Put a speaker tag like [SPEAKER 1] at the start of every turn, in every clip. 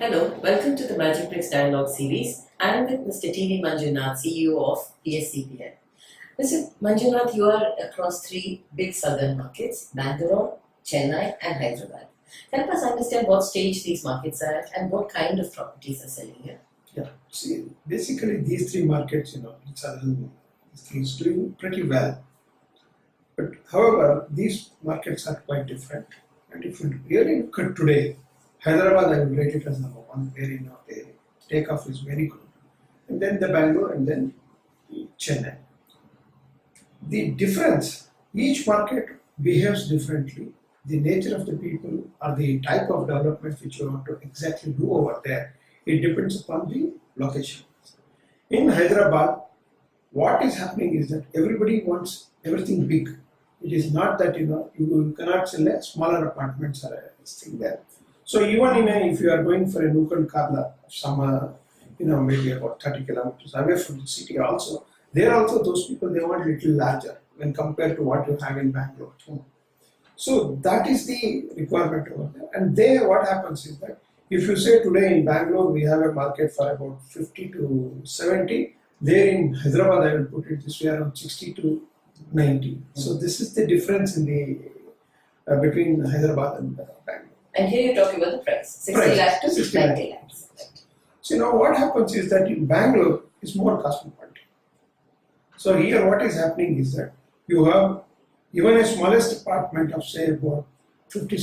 [SPEAKER 1] Hello, welcome to the Magicbricks Dialogue series. I am with Mr. T.V. Manjunath, CEO of BSCPL. Mr. Manjunath, you are across three big southern markets, Bangalore, Chennai and Hyderabad. Help us understand what stage these markets are at and what kind of properties are selling here.
[SPEAKER 2] Yeah, see, basically these three markets, southern is doing pretty well. But however, these markets are quite different. And if you really look at today, Hyderabad, I would rate it as number one, where the takeoff is very good. And then the Bangalore and then Chennai. The difference, each market behaves differently. The nature of the people or the type of development which you want to exactly do over there, it depends upon the location. In Hyderabad, what is happening is that everybody wants everything big. It is not that you cannot sell a smaller apartments or a thing there. So even if you are going for a nook and corner, some maybe about 30 kilometers away from the city also, there also those people they want a little larger when compared to what you have in Bangalore. So that is the requirement over there. And there what happens is that if you say today in Bangalore we have a market for about 50 to 70, there in Hyderabad I will put it this way around 60 to 90. So this is the difference in the between Hyderabad and Bangalore.
[SPEAKER 1] And here you're talking about the price, 60 lakhs to 90 lakhs.
[SPEAKER 2] So what happens is that in Bangalore is more cosmopolitan. So here what is happening is that you have even a smallest apartment of say about 50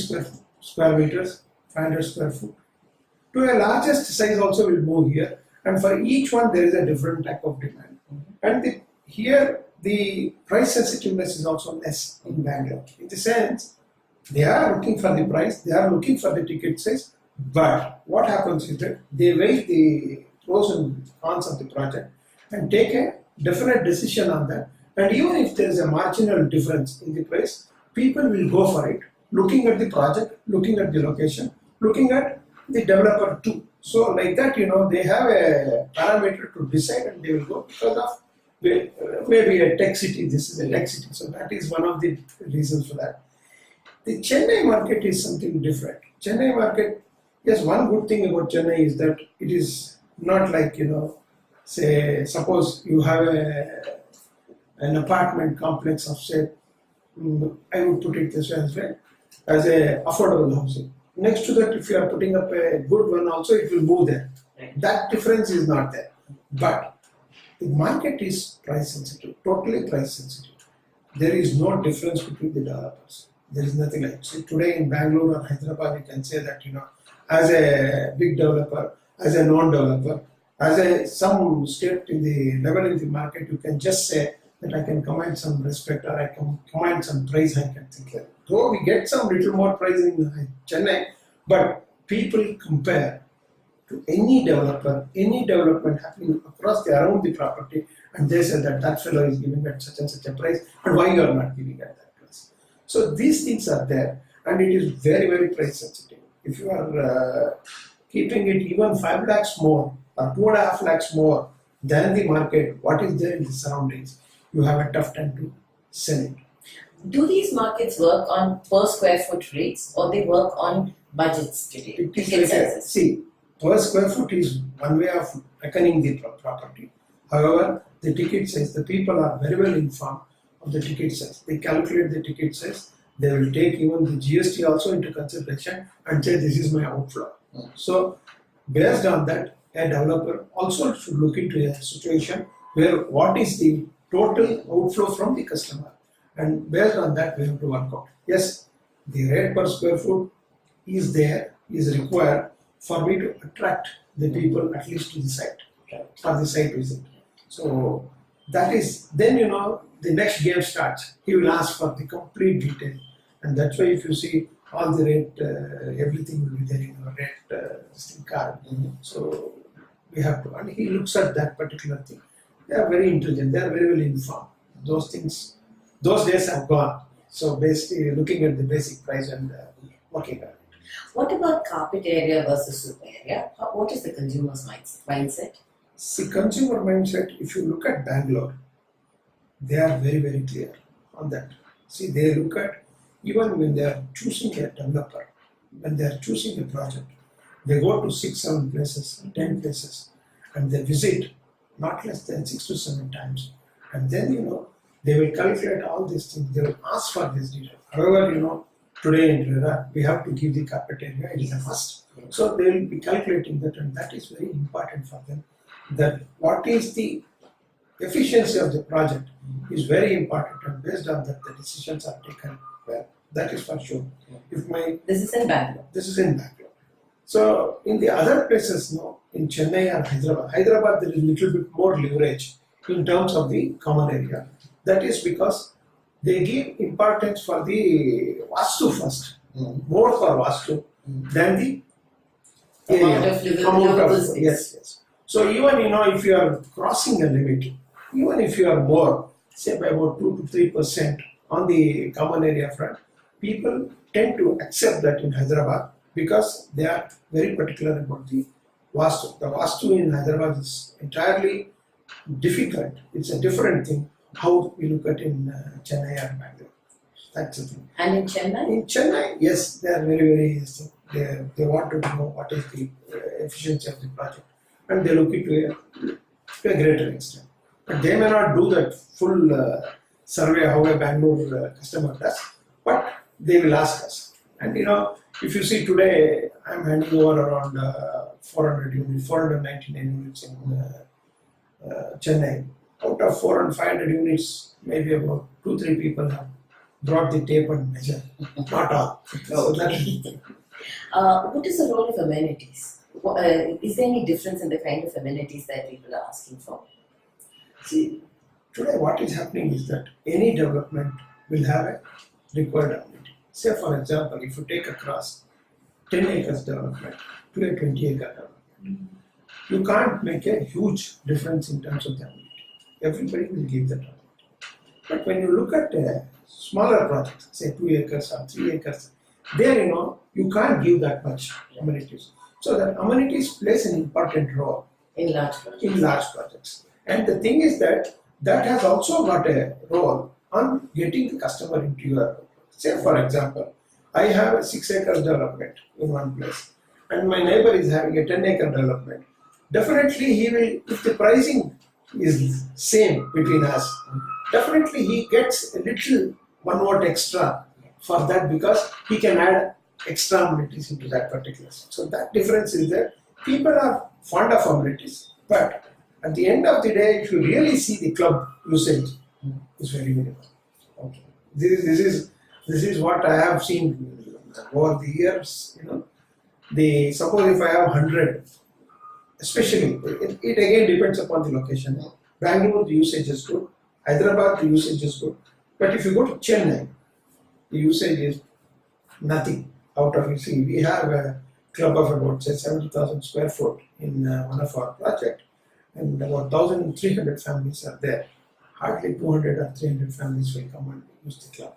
[SPEAKER 2] square meters, 500 square foot. To a largest size also will move here, and for each one there is a different type of demand. And here the price sensitiveness is also less in Bangalore. In the sense, they are looking for the price, they are looking for the ticket size, but what happens is that they weigh the pros and cons of the project and take a definite decision on that. And even if there is a marginal difference in the price, people will go for it, looking at the project, looking at the location, looking at the developer too. So like that, they have a parameter to decide and they will go because of maybe a tech city, this is a tech city. So that is one of the reasons for that. The Chennai market is something different. Chennai market, yes, one good thing about Chennai is that it is not like, say, suppose you have an apartment complex of, say, I would put it this way as a affordable housing. Next to that, if you are putting up a good one also, it will move there. That difference is not there. But the market is price sensitive, totally price sensitive. There is no difference between the developers. There is nothing like, so today in Bangalore or Hyderabad, you can say that, as a big developer, as a non-developer, as some state in the level in the market, you can just say that I can command some respect or I can command some price hike and things like that. Though we get some little more price in Chennai, but people compare to any developer, any development happening across around the property, and they say that fellow is giving at such and such a price, and why you are not giving at that price. So these things are there, and it is very, very price sensitive. If you are keeping it even 5 lakhs more or 2.5 lakhs more than the market, what is there in the surroundings, you have a tough time to sell it.
[SPEAKER 1] Do these markets work on per square foot rates or they work on budgets today?
[SPEAKER 2] It is like see, per square foot is one way of reckoning the property. However, the ticket size, the people are very well informed of the ticket size. They calculate the ticket size. They will take even the GST also into consideration and say this is my outflow. So, based on that, a developer also should look into a situation where what is the total outflow from the customer, and based on that we have to work out. Yes, the rate per square foot is there, is required for me to attract the people at least to the site, for the site visit. So that is, then the next game starts. He will ask for the complete detail, and that's why if you see all the rate, everything will be there in our rate card. So we have to, and he looks at that particular thing. They are very intelligent, they are very well informed. Those things, those days have gone. So basically looking at the basic price and working on it.
[SPEAKER 1] What about carpet area versus super area? What is the consumer's mindset?
[SPEAKER 2] See, consumer mindset, if you look at Bangalore, they are very, very clear on that. See, they look at, even when they are choosing a developer, when they are choosing a project, They go to 6, 7 places, 10 places, and they visit not less than 6 to 7 times. And then, they will calculate all these things. They will ask for this detail. However, today in RERA, we have to give the carpet area, it is a must. So they will be calculating that, and that is very important for them. That what is the efficiency of the project is very important, and based on that, the decisions are taken well. That is for sure.
[SPEAKER 1] This is in Bangalore.
[SPEAKER 2] This is in Bangalore. So in the other places, in Chennai or Hyderabad there is a little bit more leverage in terms of the common area. That is because they give importance for the Vastu first, more for Vastu than the area.
[SPEAKER 1] Amount of
[SPEAKER 2] yes. So even if you are crossing a limit, even if you are more, say by about 2 to 3% on the common area front, people tend to accept that in Hyderabad because they are very particular about the Vastu. The Vastu in Hyderabad is entirely difficult. It's a different thing how we look at in Chennai or Bangalore. That's the thing.
[SPEAKER 1] And in Chennai?
[SPEAKER 2] In Chennai, yes, they are very, they want to know what is the efficiency of the project, and they look into to a greater extent. But they may not do that full survey how a Bangalore customer does, but they will ask us. And if you see today, I am handing over around 499 units in Chennai. Out of 400 and 500 units, maybe about 2-3 people have brought the tape and measure. Not all. So
[SPEAKER 1] what is the role of amenities? Is there any difference in the kind of amenities that people are asking for?
[SPEAKER 2] See, today what is happening is that any development will have a required amenity. Say for example, if you take across 10 acres development to a 20 acre development, you can't make a huge difference in terms of the amenity. Everybody will give that amenity. But when you look at smaller projects, say 2 acres or 3 acres, there you can't give that much amenities. So that amenities plays an important role
[SPEAKER 1] in large projects.
[SPEAKER 2] And the thing is that has also got a role on getting the customer into your. Say for example, I have a 6 acre development in one place, and my neighbor is having a 10 acre development. Definitely he will, if the pricing is same between us, definitely he gets a little 1 watt extra for that because he can add extra amenities into that particular. So that difference is there. People are fond of amenities, but at the end of the day, if you really see the club usage, it's very minimal. Okay. This is what I have seen over the years. Suppose if I have 100, especially it again depends upon the location. Bangalore, the usage is good. Hyderabad, the usage is good. But if you go to Chennai, the usage is nothing. Out of we have a club of about say 70,000 square foot in one of our projects, and about 1,300 families are there. Hardly 200 or 300 families will come and use the club.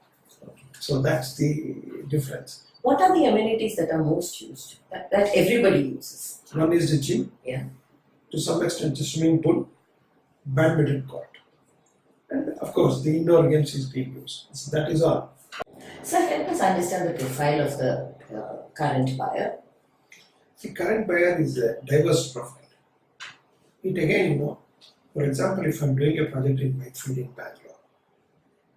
[SPEAKER 2] So that's the difference.
[SPEAKER 1] What are the amenities that are most used, that everybody uses?
[SPEAKER 2] One is the gym.
[SPEAKER 1] Yeah.
[SPEAKER 2] To some extent, the swimming pool, badminton court, and of course the indoor games is being used. So that is all.
[SPEAKER 1] So help us understand the profile of the current buyer.
[SPEAKER 2] The current buyer is a diverse profile. It again, for example, if I'm doing a project in Whitefield in Bangalore,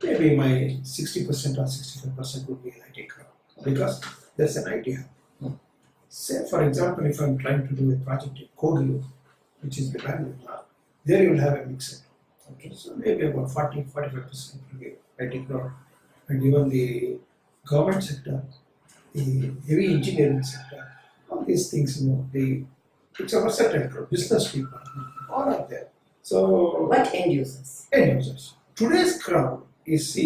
[SPEAKER 2] maybe my 60% or 65% would be an IT crowd because there's an idea. Say, for example, if I'm trying to do a project in Kogilu, which is the Bangalore, there you will have a mixed. Okay, so maybe about 40-45% will be IT crowd, and even the government sector, the heavy engineering sector, all these things, it's a versatile crowd, business people, all are there. So,
[SPEAKER 1] what end users?
[SPEAKER 2] End users. Today's crowd is,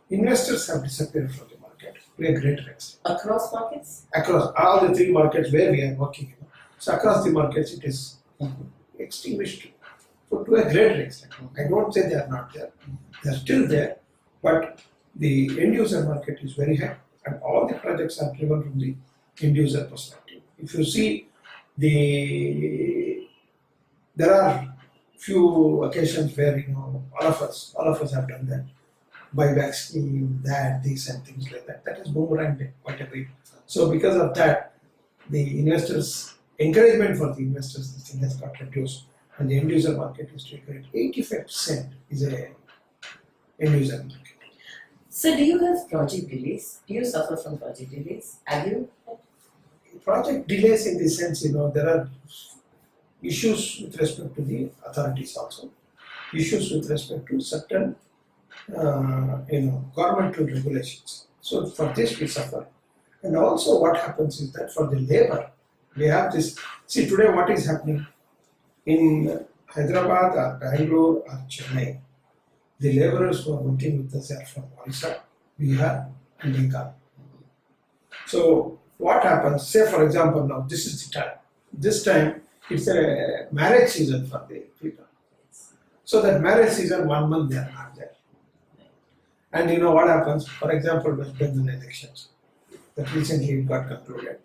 [SPEAKER 2] investors have disappeared from the market to a greater extent.
[SPEAKER 1] Across markets?
[SPEAKER 2] Across all the 3 markets where we are working. So across the markets it is extinguished to a greater extent. I don't say they are not there. They are still there, but the end user market is very high, and all the projects are driven from the end user perspective. If you see, there are few occasions where all of us have done that buyback scheme, this and things like that. That has boomeranged quite a bit. So because of that, the investors, encouragement for the investors, this thing has got reduced, and the end user market is taken. 85% is a end user market.
[SPEAKER 1] So do you have project delays? Do you suffer from project delays? Have you?
[SPEAKER 2] Project delays in the sense, there are issues with respect to the authorities also, issues with respect to certain, governmental regulations. So for this we suffer. And also what happens is that for the labor, we have this, see today what is happening in Hyderabad or Bangalore or Chennai, the laborers who are working with us are from Orissa, Bihar and Bengal. So what happens, say for example now, this is the time. This time it's a marriage season for the people. So that marriage season, 1 month they are not there. And what happens, for example, West Bengal elections that recently got concluded.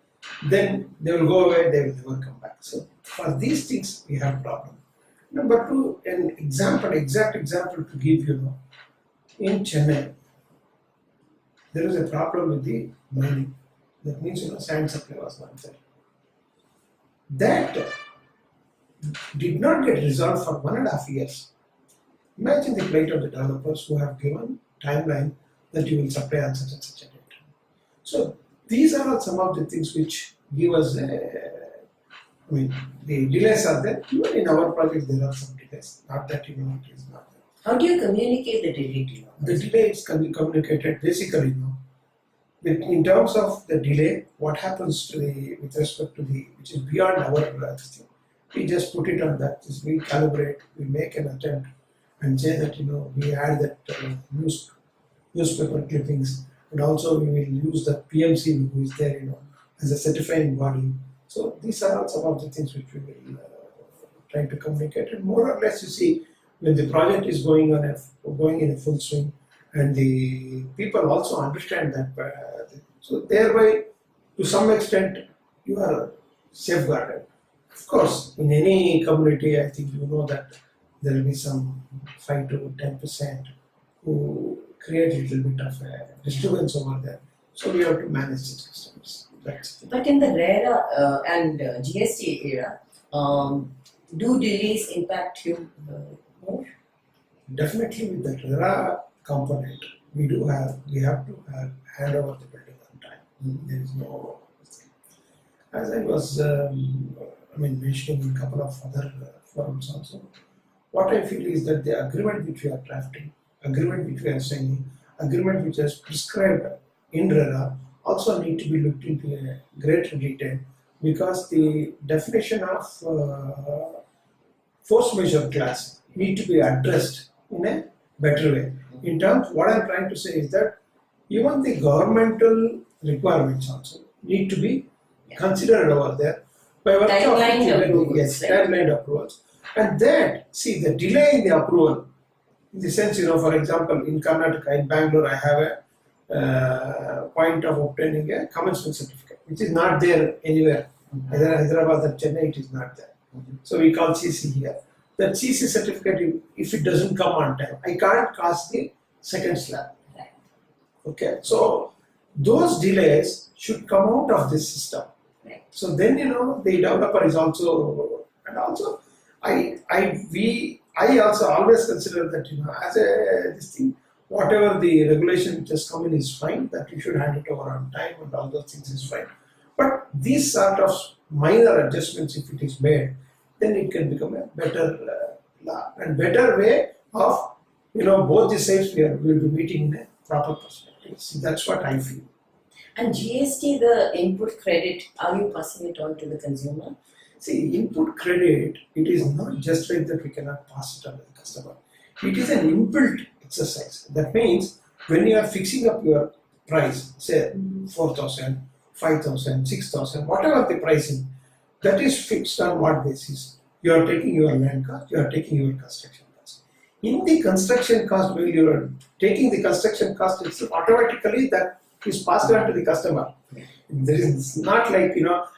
[SPEAKER 2] Then they will go away, they will never come back. So for these things we have problem. Number two, an example, exact example to give in Chennai, there is a problem with the mining. That means sand supply was not there. That did not get resolved for 1.5 years. Imagine the plight of the developers who have given timeline that you will supply on such and such a date. So these are some of the things which give us, the delays are there. Even in our projects there are some delays. Not that it is not there.
[SPEAKER 1] How do you communicate the delay to you?
[SPEAKER 2] The delay is communicated basically in terms of the delay, what happens to with respect to which is beyond our thing. We just put it on that. We calibrate, we make an attempt and say that we add that newspaper clippings, and also we will use the PMC who is there as a certifying body. So these are all some of the things which we will try to communicate. And more or less, you see, when the project is going in a full swing, and the people also understand that, so thereby, to some extent, you are safeguarded. Of course, in any community, I think that there will be some 5 to 10% who create a little bit of a disturbance over there. So we have to manage these customers.
[SPEAKER 1] But in the RERA and GST era, do delays impact you more?
[SPEAKER 2] Definitely with the RERA component, we have to hand over the building on time. There is no, as I was mentioning in a couple of other forums also, what I feel is that the agreement which we are drafting, agreement which we are signing, agreement which is prescribed in RERA also need to be looked into a greater detail, because the definition of force majeure class need to be addressed in a better way. In terms, what I am trying to say is that even the governmental requirements also need to be considered over there by virtue of timeline approvals. And that, see, the delay in the approval, in the sense, for example, in Karnataka, in Bangalore, I have a point of obtaining a commencement certificate, which is not there anywhere. Either Hyderabad or Chennai, it is not there. So we call CC here. That CC certificate, if it doesn't come on time, I can't cast the second slab. Okay, so those delays should come out of this system. So then the developer is also, and also I also always consider that as this thing, whatever the regulation which has come in is fine, that you should hand it over on time and all those things is fine. But these sort of minor adjustments, if it is made, then it can become a better law and better way of both the sides will be meeting in a proper perspective. So that's what I feel.
[SPEAKER 1] And GST, the input credit, are you passing it on to the consumer?
[SPEAKER 2] See, input credit, it is not just like that we cannot pass it on to the customer. It is an inbuilt exercise. That means when you are fixing up your price, say 4,000, 5,000, 6,000, whatever the pricing, that is fixed on what basis? You are taking your land cost, you are taking your construction cost. In the construction cost, when you are taking the construction cost, it's automatically that is passed on to the customer. There is not like,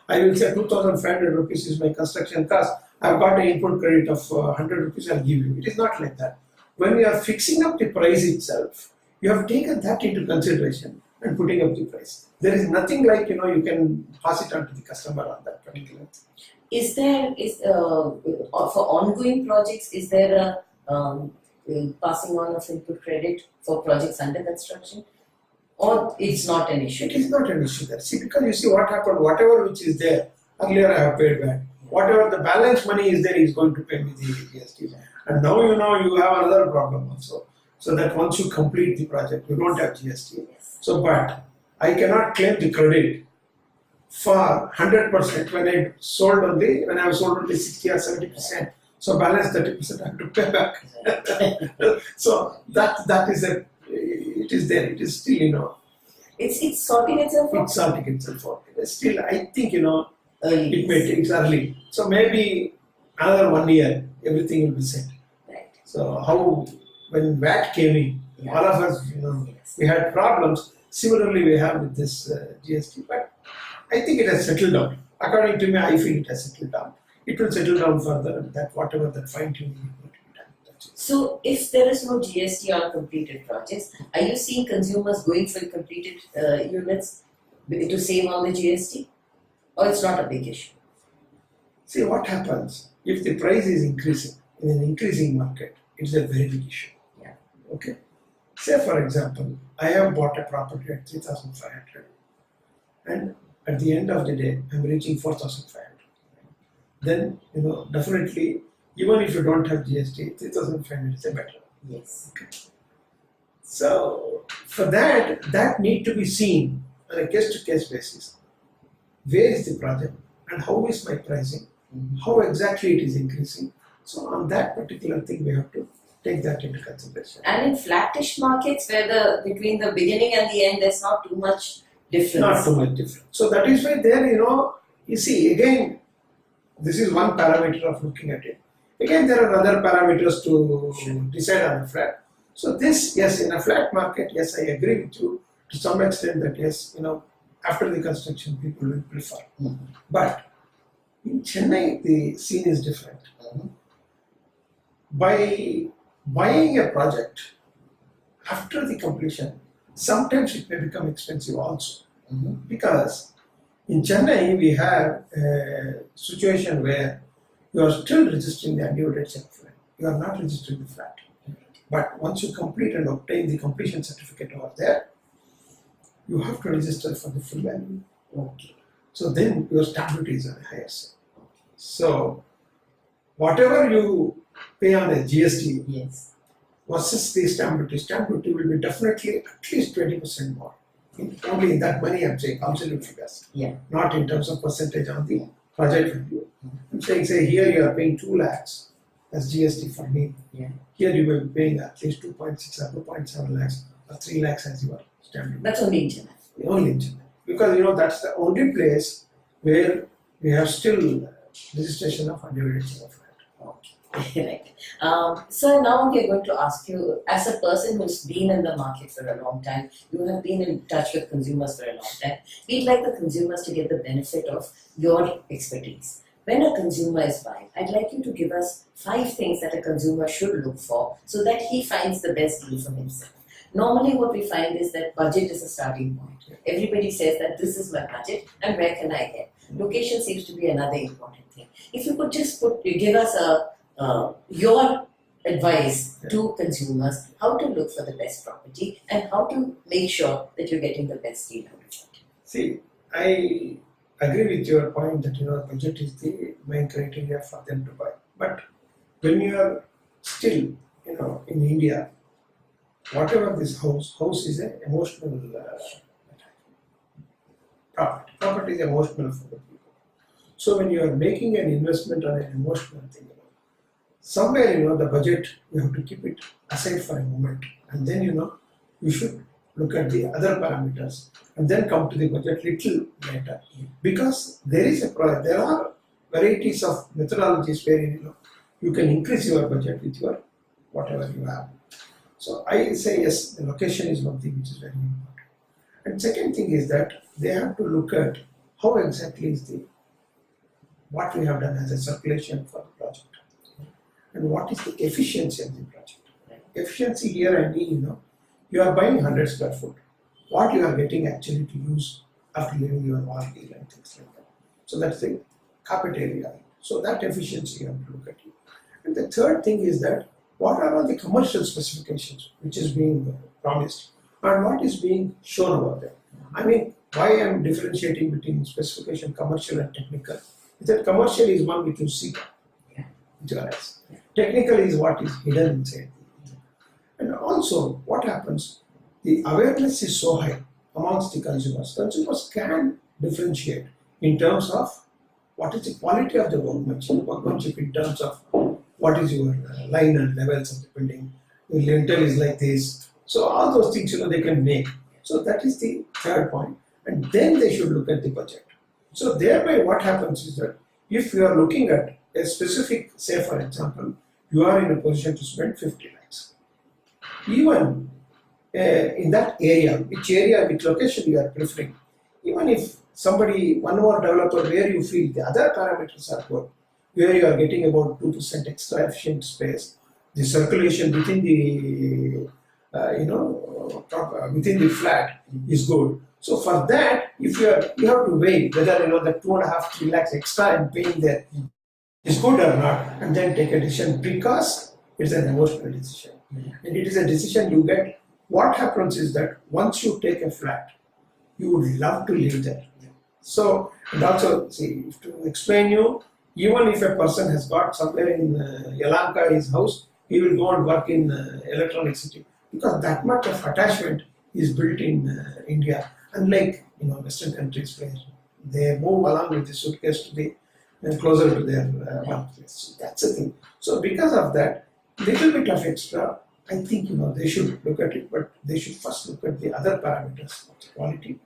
[SPEAKER 2] I will say 2,500 rupees is my construction cost. I've got an input credit of 100 rupees, I'll give you. It is not like that. When we are fixing up the price itself, you have taken that into consideration and putting up the price. there is nothing like you can pass it on to the customer on that particular thing.
[SPEAKER 1] Is there for ongoing projects? Is there a passing on of input credit for projects under construction, or it's not an issue?
[SPEAKER 2] It is not an issue there. See, because you see what happened, whatever which is there, earlier I have paid back. Whatever the balance money is there, he is going to pay me the GST. And now you have another problem also. So that once you complete the project, you don't have GST.
[SPEAKER 1] Yes.
[SPEAKER 2] So, but I cannot claim the credit for 100% when I sold only, when I have sold only 60 or 70%. So balance 30% I have to pay back. So that is it is there. It is still
[SPEAKER 1] It's sorting itself out.
[SPEAKER 2] it's sorting itself out. Still, I think
[SPEAKER 1] Early.
[SPEAKER 2] it may take early. So maybe another 1 year, everything will be set.
[SPEAKER 1] Right.
[SPEAKER 2] So how when VAT came in, all of us,
[SPEAKER 1] Yes.
[SPEAKER 2] we had problems. Similarly, we have with this GST, but I think it has settled down. According to me, I feel it has settled down. It will settle down further. That whatever that fine tuning is going to be done. That's it.
[SPEAKER 1] So, if there is no GST on completed projects, are you seeing consumers going for completed units to save on the GST, or it's not a big issue?
[SPEAKER 2] See what happens if the price is increasing in an increasing market. It's a very big issue.
[SPEAKER 1] Yeah.
[SPEAKER 2] Okay. Say for example, I have bought a property at 3,500, and at the end of the day, I'm reaching 4,500. Then definitely, even if you don't have GST, 3,500 is a better.
[SPEAKER 1] Yes.
[SPEAKER 2] So for that need to be seen on a case-to-case basis. Where is the project and how is my pricing? How exactly it is increasing? So on that particular thing, we have to take that into consideration.
[SPEAKER 1] And in flattish markets, where between the beginning and the end, there's not too much difference.
[SPEAKER 2] Not too much different. So that is why there, you see again, this is one parameter of looking at it. Again, there are other parameters to decide on a flat. So this, yes, in a flat market, yes, I agree with you to some extent that yes, after the construction, people will prefer. But in Chennai, the scene is different. By buying a project after the completion, sometimes it may become expensive also. Because in Chennai, we have a situation where you are still registering the undivided flat. You are not registering the flat. But once you complete and obtain the completion certificate over there, you have to register for the full value.
[SPEAKER 1] Okay.
[SPEAKER 2] So then your stamp duty is on a higher side. So whatever you pay on a GST
[SPEAKER 1] Yes.
[SPEAKER 2] versus the stamp duty will be definitely at least 20% more. Only in that money I'm saying, absolute figures.
[SPEAKER 1] Yeah.
[SPEAKER 2] Not in terms of percentage on the project value. I'm saying, say here you are paying 2 lakhs as GST for me.
[SPEAKER 1] Yeah.
[SPEAKER 2] Here you will be paying at least 2.6 or 2.7 lakhs or 3 lakhs as your stamp duty.
[SPEAKER 1] That's only in Chennai.
[SPEAKER 2] Only in Chennai. Because that's the only place where we have still registration of undivided flat.
[SPEAKER 1] Okay. Right. So now we are going to ask you, as a person who's been in the market for a long time, you have been in touch with consumers for a long time. We'd like the consumers to get the benefit of your expertise. When a consumer is buying, I'd like you to give us 5 things that a consumer should look for so that he finds the best deal for himself. Normally what we find is that budget is a starting point. Everybody says that this is my budget and where can I get? Location seems to be another important thing. If you could just give us your advice to consumers, how to look for the best property and how to make sure that you're getting the best deal out of it.
[SPEAKER 2] See, I agree with your point that budget is the main criteria for them to buy. But when you are still in India, whatever this house is an emotional property. Property is emotional for the people. So when you are making an investment on an emotional thing, somewhere the budget you have to keep it aside for a moment, and then you should look at the other parameters and then come to the budget little later, because there are varieties of methodologies where you can increase your budget with your whatever you have. So I say yes, the location is one thing which is very important. And second thing is that they have to look at how exactly is what we have done as a circulation for the project, and what is the efficiency of the project. Efficiency here I mean you are buying 100 square foot. What you are getting actually to use after leaving your wall heel and things like that. So that's the carpet area. So that efficiency you have to look at it. And the third thing is that what are all the commercial specifications which is being promised and what is being shown over there. I mean, why I am differentiating between specification, commercial and technical is that commercial is one which you see with your eyes. Technical is what is hidden inside. And also, what happens, the awareness is so high amongst the consumers. Consumers can differentiate in terms of what is the quality of the workmanship in terms of what is your liner levels of the building, the lintel is like this. So all those things they can make. So that is the third point. And then they should look at the budget. So thereby what happens is that if you are looking at a specific, say for example, you are in a position to spend 50 lakhs. Even in that area, which location you are preferring, even if somebody, one more developer where you feel the other parameters are good, where you are getting about 2% extra efficient space, the circulation within the within the flat is good. So for that, if you have to weigh whether the 2.5-3 lakhs extra and paying there is good or not, and then take a decision because it's an emotional decision. And it is a decision you get. What happens is that once you take a flat, you would love to live there. So, and also, see, to explain you, even if a person has got somewhere in Yelahanka his house, he will go and work in Electronic City because that much of attachment is built in India. Unlike Western countries where they move along with the suitcase to the closer to their workplace. So that's the thing. So because of that, little bit of extra, I think they should look at it, but they should first look at the other parameters, the quality,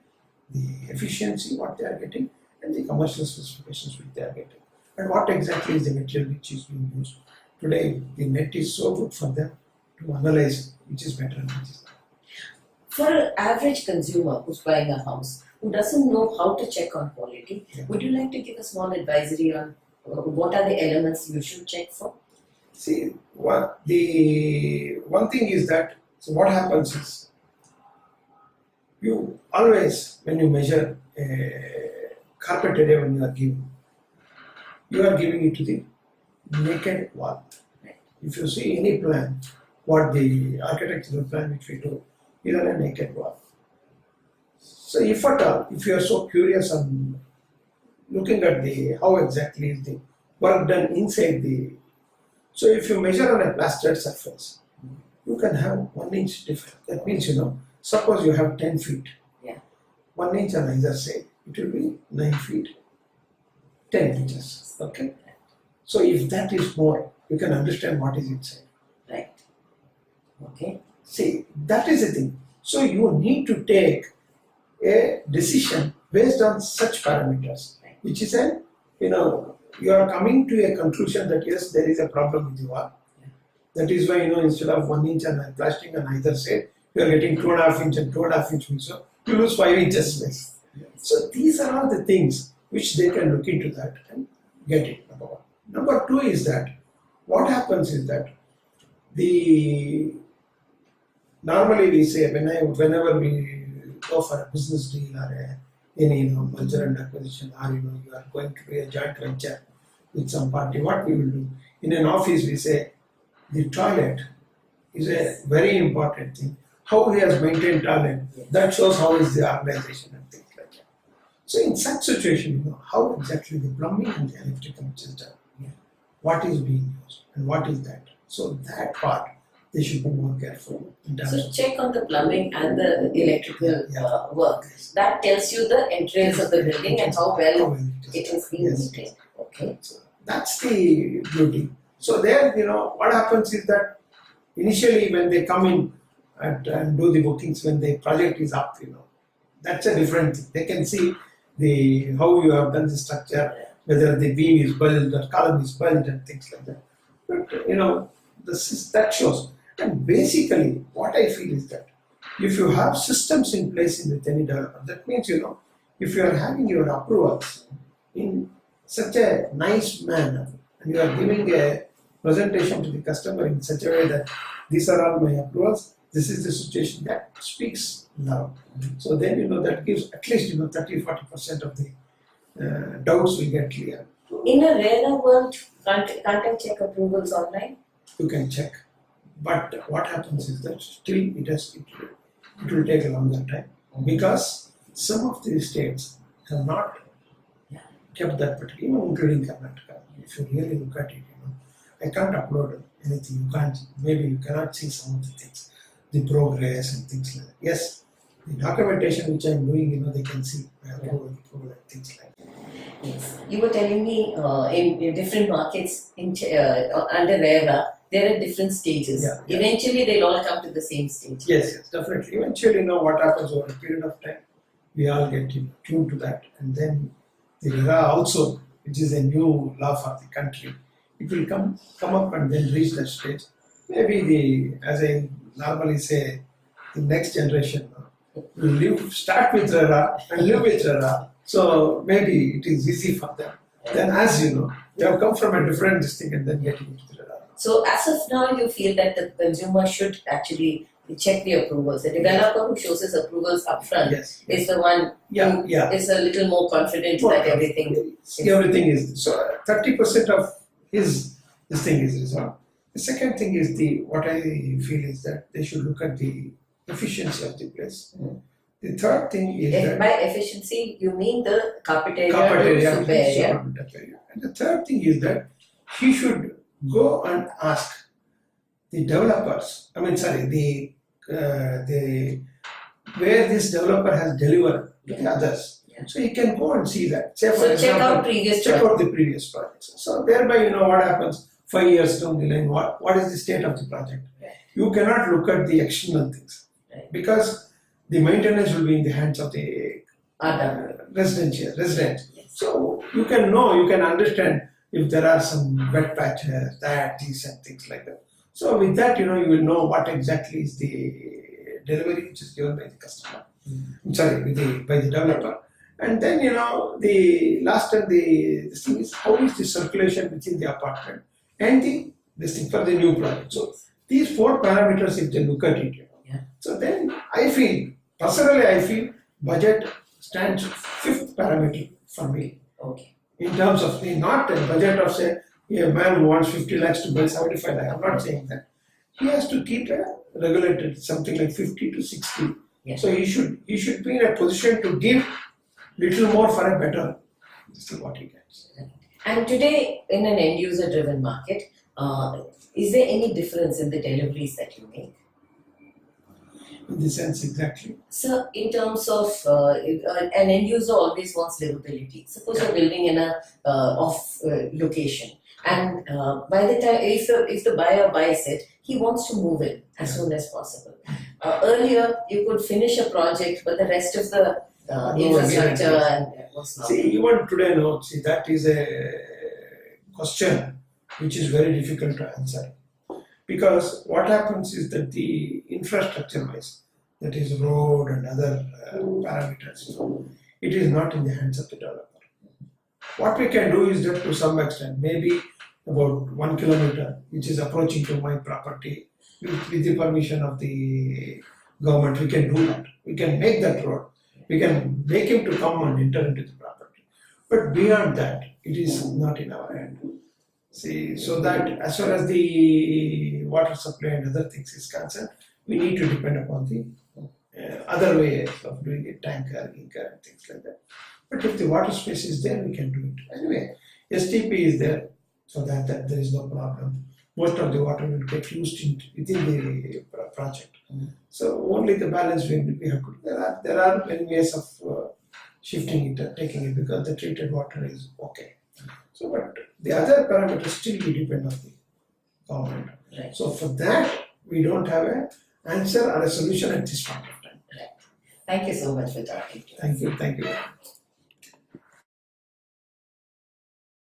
[SPEAKER 2] the efficiency, what they are getting, and the commercial specifications which they are getting. And what exactly is the material which is being used. Today, the net is so good for them to analyze which is better and which is not.
[SPEAKER 1] For an average consumer who's buying a house, who doesn't know how to check on quality, would you like to give a small advisory on what are the elements you should check for?
[SPEAKER 2] See, the one thing is that, so what happens is, you always, when you measure a carpet area when you are giving it to the naked wall. If you see any plan, what the architectural plan which we do, is on a naked wall. So if at all, if you are so curious on looking at how exactly is the work done inside so if you measure on a plastered surface, you can have 1 inch difference. That means, suppose you have 10 feet, 1 inch on either side, it will be 9 feet, 10 inches, okay? So if that is more, you can understand what is inside.
[SPEAKER 1] Right. Okay.
[SPEAKER 2] See, that is the thing. So you need to take a decision based on such parameters, which is you are coming to a conclusion that yes, there is a problem with the wall. That is why, instead of 1 inch and plastering on either side, you are getting 2.5 inch and 2.5 inch. So you lose 5 inches space. So these are all the things which they can look into that and get it. Number one. Number two is that what happens is that normally we say whenever we go for a business deal or any merger and acquisition, or you are going to do a joint venture with some party, what we will do in an office, we say the toilet is a very important thing. How he has maintained toilet, that shows how is the organization and things like that. So in such situation, how exactly the plumbing and the electrical system, what is being used and what is that. So that part they should be more careful in terms
[SPEAKER 1] So check on the plumbing and the electrical work. That tells you the entrails of the building and how well it is being maintained. Okay.
[SPEAKER 2] So that's the beauty. So there, what happens is that initially when they come in and do the bookings, when the project is up, that's a different thing. They can see how you have done the structure, whether the beam is built or column is built and things like that. But that shows. And basically, what I feel is that if you have systems in place with any developer, that means, if you are having your approvals in such a nice manner and you are giving a presentation to the customer in such a way that these are all my approvals, this is the situation that speaks loud. So then that gives at least 30-40% of the doubts will get clear.
[SPEAKER 1] In a rarer world, can't I check approvals online?
[SPEAKER 2] You can check, but what happens is that still it will take a longer time because some of the states have not kept that particular, even including Karnataka. If you really look at it, I can't upload anything. Maybe you cannot see some of the things, the progress and things like that. Yes, the documentation which I am doing, they can see approval and things like that.
[SPEAKER 1] Yes. You were telling me in different markets under RERA, there are different stages.
[SPEAKER 2] Yeah.
[SPEAKER 1] Eventually, they'll all come to the same stage.
[SPEAKER 2] Yes, definitely. Eventually, what happens over a period of time, we all get tuned to that, and then the RERA also, which is a new law for the country, it will come up and then reach that stage. Maybe as I normally say, the next generation will start with RERA and live with RERA. So maybe it is easy for them. Then, as you know, they have come from a different thing and then getting into the RERA.
[SPEAKER 1] So as of now, you feel that the consumer should actually check the approvals. The developer who shows his approvals upfront is the one who is a little more confident that everything
[SPEAKER 2] is. So 30% of this thing is resolved. The second thing is what I feel is that they should look at the efficiency of the place. The third thing is that
[SPEAKER 1] by efficiency you mean the carpet area, soup area.
[SPEAKER 2] And the third thing is that he should go and ask the developers. Where this developer has delivered to the others. So he can go and see that. Say for example, check out the previous projects. So thereby, what happens 5 years down the line. What is the state of the project? You cannot look at the external things because the maintenance will be in the hands of the residents. So you can know, you can understand if there are some wet patches, these and things like that. So with that, you will know what exactly is the delivery which is given by the customer. By the developer. And then, the last and this thing is how is the circulation within the apartment and this thing for the new project. So these 4 parameters, if they look at it, so then I feel budget stands 5th parameter for me.
[SPEAKER 1] Okay.
[SPEAKER 2] In terms of not a budget of say a man who wants 50 lakhs to buy 75 lakhs. I'm not saying that. He has to keep a regulated something like 50 to 60. So he should be in a position to give little more for a better. This is what he gets.
[SPEAKER 1] And today, in an end user driven market, is there any difference in the deliveries that you make?
[SPEAKER 2] In the sense, exactly.
[SPEAKER 1] So, in terms of an end user always wants livability. Suppose you're building in a off location, and by the time if the buyer buys it, he wants to move in as soon as possible. Earlier, you could finish a project, but the rest of the infrastructure was not.
[SPEAKER 2] See, even today, that is a question which is very difficult to answer. Because what happens is that the infrastructure wise, that is road and other parameters, it is not in the hands of the developer. What we can do is that to some extent, maybe about 1 kilometer, which is approaching to my property, with the permission of the government, we can do that. We can make that road. We can make him to come and enter into the property. But beyond that, it is not in our hand. See, so that as far as the water supply and other things is concerned, we need to depend upon the other ways of doing it, tanker, inker, and things like that. But if the water space is there, we can do it. Anyway, STP is there, so that there is no problem. Most of the water will get used within the project. So only the balance we have to. There are many ways of shifting it, taking it, because the treated water is okay. So, but the other parameters still will depend on the government.
[SPEAKER 1] Right.
[SPEAKER 2] So for that, we don't have an answer or a solution at this point of time.
[SPEAKER 1] Right. Thank you so much for talking to us.
[SPEAKER 2] Thank you.